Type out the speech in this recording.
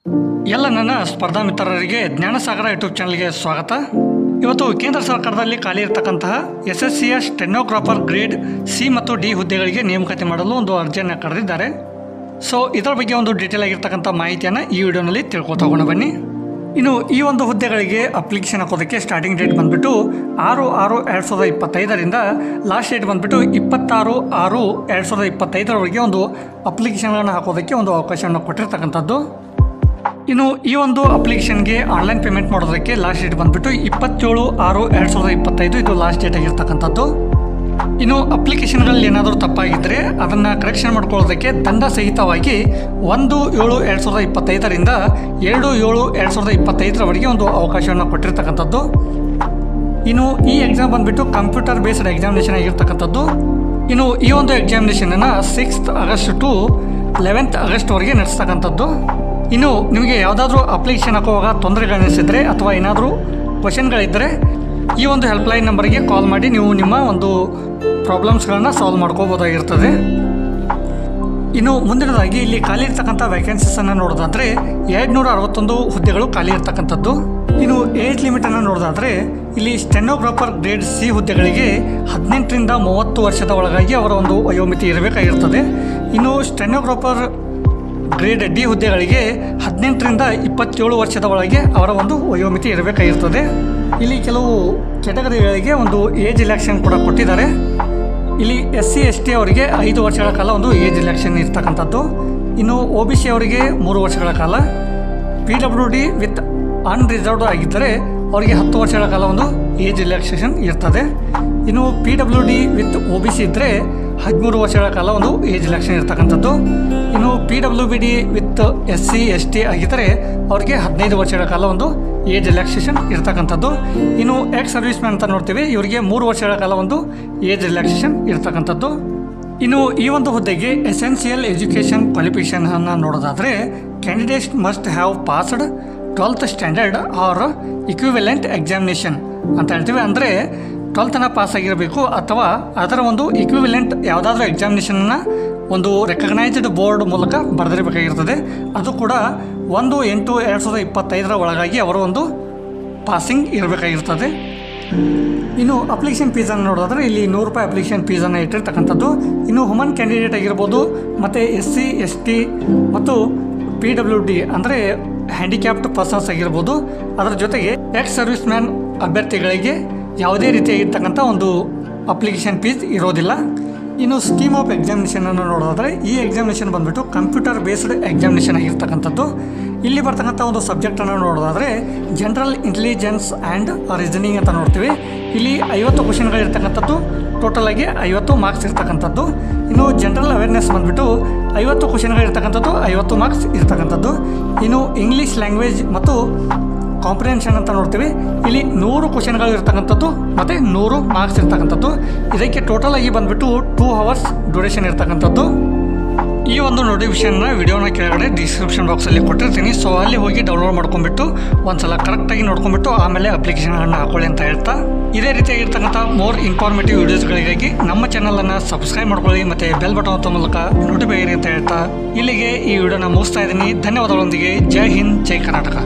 ಎಲ್ಲ ನನ್ನ ಸ್ಪರ್ಧಾ ಮಿತ್ರರಿಗೆ ಜ್ಞಾನಸಾಗರ ಯೂಟ್ಯೂಬ್ ಚಾನಲ್ಗೆ ಸ್ವಾಗತ. ಇವತ್ತು ಕೇಂದ್ರ ಸರ್ಕಾರದಲ್ಲಿ ಖಾಲಿ ಇರತಕ್ಕಂತಹ SSCಯ ಸ್ಟೆನೋಗ್ರಾಫರ್ ಗ್ರೇಡ್ ಸಿ ಮತ್ತು ಡಿ ಹುದ್ದೆಗಳಿಗೆ ನೇಮಕಾತಿ ಮಾಡಲು ಒಂದು ಅರ್ಜಿಯನ್ನು ಕರೆದಿದ್ದಾರೆ. ಸೊ ಇದರ ಬಗ್ಗೆ ಒಂದು ಡೀಟೇಲ್ ಆಗಿರ್ತಕ್ಕಂಥ ಮಾಹಿತಿಯನ್ನು ಈ ವಿಡಿಯೋನಲ್ಲಿ ತಿಳ್ಕೊತಾ ಹೋಗೋಣ ಬನ್ನಿ. ಇನ್ನು ಈ ಒಂದು ಹುದ್ದೆಗಳಿಗೆ ಅಪ್ಲಿಕೇಶನ್ ಹಾಕೋದಕ್ಕೆ ಸ್ಟಾರ್ಟಿಂಗ್ ಡೇಟ್ ಬಂದುಬಿಟ್ಟು 6/6/2025ರಿಂದ ಲಾಸ್ಟ್ ಡೇಟ್ ಬಂದುಬಿಟ್ಟು 26/6/2025ರವರೆಗೆ ಒಂದು ಅಪ್ಲಿಕೇಶನ್ಗಳನ್ನು ಹಾಕೋದಕ್ಕೆ ಒಂದು ಅವಕಾಶವನ್ನು ಕೊಟ್ಟಿರ್ತಕ್ಕಂಥದ್ದು. ಇನ್ನು ಈ ಒಂದು ಅಪ್ಲಿಕೇಶನ್ಗೆ ಆನ್ಲೈನ್ ಪೇಮೆಂಟ್ ಮಾಡೋದಕ್ಕೆ ಲಾಸ್ಟ್ ಡೇಟ್ ಬಂದುಬಿಟ್ಟು 27/6/2025 ಇದು ಲಾಸ್ಟ್ ಡೇಟ್ ಆಗಿರ್ತಕ್ಕಂಥದ್ದು. ಇನ್ನು ಅಪ್ಲಿಕೇಶನ್ಗಳಲ್ಲಿ ಏನಾದರೂ ತಪ್ಪಾಗಿದ್ದರೆ ಅದನ್ನು ಕರೆಕ್ಷನ್ ಮಾಡ್ಕೊಳ್ಳೋದಕ್ಕೆ ದಂಡ ಸಹಿತವಾಗಿ 1/7/2025ರಿಂದ 2/7/2025ರವರೆಗೆ ಒಂದು ಅವಕಾಶವನ್ನು ಕೊಟ್ಟಿರ್ತಕ್ಕಂಥದ್ದು. ಇನ್ನು ಈ ಎಕ್ಸಾಮ್ ಬಂದುಬಿಟ್ಟು ಕಂಪ್ಯೂಟರ್ ಬೇಸ್ಡ್ ಎಕ್ಸಾಮಿನೇಷನ್ ಆಗಿರ್ತಕ್ಕಂಥದ್ದು. ಇನ್ನು ಈ ಒಂದು ಎಕ್ಸಾಮಿನೇಷನನ್ನು 6th ಆಗಸ್ಟ್ ಟು 11th ಆಗಸ್ಟ್ವರೆಗೆ ನಡೆಸ್ತಕ್ಕಂಥದ್ದು. ಇನ್ನು ನಿಮಗೆ ಯಾವುದಾದ್ರೂ ಅಪ್ಲಿಕೇಶನ್ ಹಾಕುವಾಗ ತೊಂದರೆಗಳನ್ನಿಸಿದರೆ ಅಥವಾ ಏನಾದರೂ ಕ್ವಶನ್ಗಳಿದ್ದರೆ ಈ ಒಂದು ಹೆಲ್ಪ್ಲೈನ್ ನಂಬರಿಗೆ ಕಾಲ್ ಮಾಡಿ ನೀವು ನಿಮ್ಮ ಒಂದು ಪ್ರಾಬ್ಲಮ್ಸ್ಗಳನ್ನು ಸಾಲ್ವ್ ಮಾಡ್ಕೋಬೋದಾಗಿರ್ತದೆ. ಇನ್ನು ಮುಂದಿನದಾಗಿ ಇಲ್ಲಿ ಖಾಲಿ ಇರ್ತಕ್ಕಂಥ ವ್ಯಾಕೆನ್ಸೀಸನ್ನು ನೋಡೋದಾದರೆ 261 ಹುದ್ದೆಗಳು ಖಾಲಿ ಇರ್ತಕ್ಕಂಥದ್ದು. ಇನ್ನು ಏಜ್ ಲಿಮಿಟನ್ನು ನೋಡೋದಾದರೆ ಇಲ್ಲಿ ಸ್ಟೆನೋಗ್ರಾಫರ್ ಗ್ರೇಡ್ ಸಿ ಹುದ್ದೆಗಳಿಗೆ 18ರಿಂದ 30 ವರ್ಷದ ಒಳಗಾಗಿ ಅವರ ಒಂದು ವಯೋಮಿತಿ ಇರಬೇಕಾಗಿರ್ತದೆ. ಇನ್ನು ಸ್ಟೆನೋಗ್ರಾಫರ್ ಗ್ರೇಡ್ ಡಿ ಹುದ್ದೆಗಳಿಗೆ 18ರಿಂದ 27 ವರ್ಷದ ಒಳಗೆ ಅವರ ಒಂದು ವಯೋಮಿತಿ ಇರಬೇಕಾಗಿರ್ತದೆ. ಇಲ್ಲಿ ಕೆಲವು ಕೆಟಗರಿಗಳಿಗೆ ಒಂದು ಏಜ್ ರಿಲ್ಯಾಕ್ಸೇಷನ್ ಕೂಡ ಕೊಟ್ಟಿದ್ದಾರೆ. ಇಲ್ಲಿ SC ST ಅವರಿಗೆ 5 ವರ್ಷಗಳ ಕಾಲ ಒಂದು ಏಜ್ ರಿಲ್ಯಾಕ್ಸೇಷನ್ ಇರ್ತಕ್ಕಂಥದ್ದು. ಇನ್ನು OBC ಅವರಿಗೆ 3 ವರ್ಷಗಳ ಕಾಲ, PWD ವಿತ್ ಅನ್ರಿಸರ್ವ್ಡ್ ಆಗಿದ್ದರೆ ಅವರಿಗೆ 10 ವರ್ಷಗಳ ಕಾಲ ಒಂದು ಏಜ್ ರಿಲ್ಯಾಕ್ಸೇಷನ್ ಇರ್ತದೆ. ಇನ್ನು PWD ವಿತ್ OBC ಇದ್ದರೆ 13 ವರ್ಷಗಳ ಕಾಲ ಒಂದು ಏಜ್ ರಿಲ್ಯಾಕ್ಸೇಷನ್ ಇರ್ತಕ್ಕಂಥದ್ದು. ಇನ್ನು PWBD ವಿತ್ SC ST ಆಗಿದ್ದರೆ ಅವ್ರಿಗೆ 15 ವರ್ಷಗಳ ಕಾಲ ಒಂದು ಏಜ್ ರಿಲ್ಯಾಕ್ಸೇಷನ್ ಇರ್ತಕ್ಕಂಥದ್ದು. ಇನ್ನು ಎಕ್ಸ್ ಸರ್ವಿಸ್ ಮ್ಯಾನ್ ಅಂತ ನೋಡ್ತೀವಿ, ಇವರಿಗೆ 3 ವರ್ಷಗಳ ಕಾಲ ಒಂದು ಏಜ್ ರಿಲ್ಯಾಕ್ಸೇಷನ್ ಇರ್ತಕ್ಕಂಥದ್ದು. ಇನ್ನು ಈ ಒಂದು ಹುದ್ದೆಗೆ ಎಸೆನ್ಷಿಯಲ್ ಎಜುಕೇಷನ್ ಕ್ವಾಲಿಫಿಕೇಷನನ್ನು ನೋಡೋದಾದರೆ candidates must have passed 12th standard R equivalent examination ಅಂತ ಹೇಳ್ತೀವಿ. ಅಂದರೆ 12th ಪಾಸ್ ಆಗಿರಬೇಕು ಅಥವಾ ಅದರ ಒಂದು ಇಕ್ವಿವೆಲೆಂಟ್ ಯಾವುದಾದ್ರೂ ಎಕ್ಸಾಮಿನೇಷನ್ನ ಒಂದು ರೆಕಗ್ನೈಸ್ಡ್ ಬೋರ್ಡ್ ಮೂಲಕ ಬರೆದಿರಬೇಕಾಗಿರ್ತದೆ. ಅದು ಕೂಡ 1/8/2025 ಒಳಗಾಗಿ ಅವರ ಒಂದು ಪಾಸಿಂಗ್ ಇರಬೇಕಾಗಿರ್ತದೆ. ಇನ್ನು ಅಪ್ಲಿಕೇಶನ್ ಫೀಸನ್ನು ನೋಡೋದಾದರೆ ಇಲ್ಲಿ ₹100 ಅಪ್ಲಿಕೇಶನ್ ಫೀಸನ್ನು ಇಟ್ಟಿರ್ತಕ್ಕಂಥದ್ದು. ಇನ್ನು ವುಮನ್ ಕ್ಯಾಂಡಿಡೇಟ್ ಆಗಿರ್ಬೋದು ಮತ್ತು SC ST ಮತ್ತು PWD ಅಂದರೆ ಹ್ಯಾಂಡಿಕ್ಯಾಪ್ಡ್ ಪರ್ಸನ್ಸ್ ಆಗಿರ್ಬೋದು. ಅದರ ಜೊತೆಗೆ ಎಕ್ಸ್ ಸರ್ವಿಸ್ ಮ್ಯಾನ್ ಅಭ್ಯರ್ಥಿಗಳಿಗೆ ಯಾವುದೇ ರೀತಿಯಾಗಿರ್ತಕ್ಕಂಥ ಒಂದು ಅಪ್ಲಿಕೇಶನ್ ಫೀಸ್ ಇರೋದಿಲ್ಲ. ಇನ್ನು ಸ್ಕೀಮ್ ಆಫ್ ಎಕ್ಸಾಮಿನೇಷನನ್ನು ನೋಡೋದಾದರೆ ಈ ಎಕ್ಸಾಮಿನೇಷನ್ ಬಂದುಬಿಟ್ಟು ಕಂಪ್ಯೂಟರ್ ಬೇಸ್ಡ್ ಎಕ್ಸಾಮಿನೇಷನ್ ಆಗಿರ್ತಕ್ಕಂಥದ್ದು. ಇಲ್ಲಿ ಬರ್ತಕ್ಕಂಥ ಒಂದು ಸಬ್ಜೆಕ್ಟನ್ನು ನೋಡೋದಾದರೆ ಜನರಲ್ ಇಂಟೆಲಿಜೆನ್ಸ್ ಆ್ಯಂಡ್ ರೀಸನಿಂಗ್ ಅಂತ ನೋಡ್ತೀವಿ. ಇಲ್ಲಿ 50 ಕ್ವಶನ್ಗಳಿರ್ತಕ್ಕಂಥದ್ದು, ಟೋಟಲಾಗಿ 50 ಮಾರ್ಕ್ಸ್ ಇರ್ತಕ್ಕಂಥದ್ದು. ಇನ್ನು ಜನರಲ್ ಅವೇರ್ನೆಸ್ ಬಂದುಬಿಟ್ಟು 50 ಕ್ವಶನ್ಗಳಿರ್ತಕ್ಕಂಥದ್ದು, 50 ಮಾರ್ಕ್ಸ್ ಇರ್ತಕ್ಕಂಥದ್ದು. ಇನ್ನು ಇಂಗ್ಲೀಷ್ ಲ್ಯಾಂಗ್ವೇಜ್ ಮತ್ತು ಕಾಂಪ್ರಿಹೆನ್ಷನ್ ಅಂತ ನೋಡ್ತೀವಿ, ಇಲ್ಲಿ 100 ಕ್ವಶನ್ಗಳು ಇರ್ತಕ್ಕಂಥದ್ದು ಮತ್ತು 100 ಮಾರ್ಕ್ಸ್ ಇರ್ತಕ್ಕಂಥದ್ದು. ಇದಕ್ಕೆ ಟೋಟಲ್ ಆಗಿ ಬಂದುಬಿಟ್ಟು 2 hours ಡ್ಯೂರೇಷನ್ ಇರ್ತಕ್ಕಂಥದ್ದು. ಈ ಒಂದು ನೋಟಿಫಿಕೇಷನ್ನ ವಿಡಿಯೋನ ಕೆಳಗಡೆ ಡಿಸ್ಕ್ರಿಪ್ಷನ್ ಬಾಕ್ಸಲ್ಲಿ ಕೊಟ್ಟಿರ್ತೀನಿ. ಸೊ ಅಲ್ಲಿ ಹೋಗಿ ಡೌನ್ಲೋಡ್ ಮಾಡ್ಕೊಂಡ್ಬಿಟ್ಟು ಒಂದ್ಸಲ ಕರೆಕ್ಟಾಗಿ ನೋಡ್ಕೊಂಡ್ಬಿಟ್ಟು ಆಮೇಲೆ ಅಪ್ಲಿಕೇಶನನ್ನು ಹಾಕೊಳ್ಳಿ ಅಂತ ಹೇಳ್ತಾ, ಇದೇ ರೀತಿಯಾಗಿರ್ತಕ್ಕಂಥ ಮೋರ್ ಇನ್ಫಾರ್ಮೇಟಿವ್ ವೀಡಿಯೋಸ್ಗಳಿಗಾಗಿ ನಮ್ಮ ಚಾನಲನ್ನು ಸಬ್ಸ್ಕ್ರೈಬ್ ಮಾಡ್ಕೊಳ್ಳಿ ಮತ್ತು ಬೆಲ್ ಬಟನ್ ಒತ್ತೋ ಮೂಲಕ ನೋಟಿಫೈ ಅಂತ ಹೇಳ್ತಾ ಇಲ್ಲಿಗೆ ಈ ವಿಡಿಯೋನ ಮುಗಿಸ್ತಾ ಇದ್ದೀನಿ. ಧನ್ಯವಾದಗಳೊಂದಿಗೆ ಜೈ ಹಿಂದ್, ಜೈ ಕರ್ನಾಟಕ.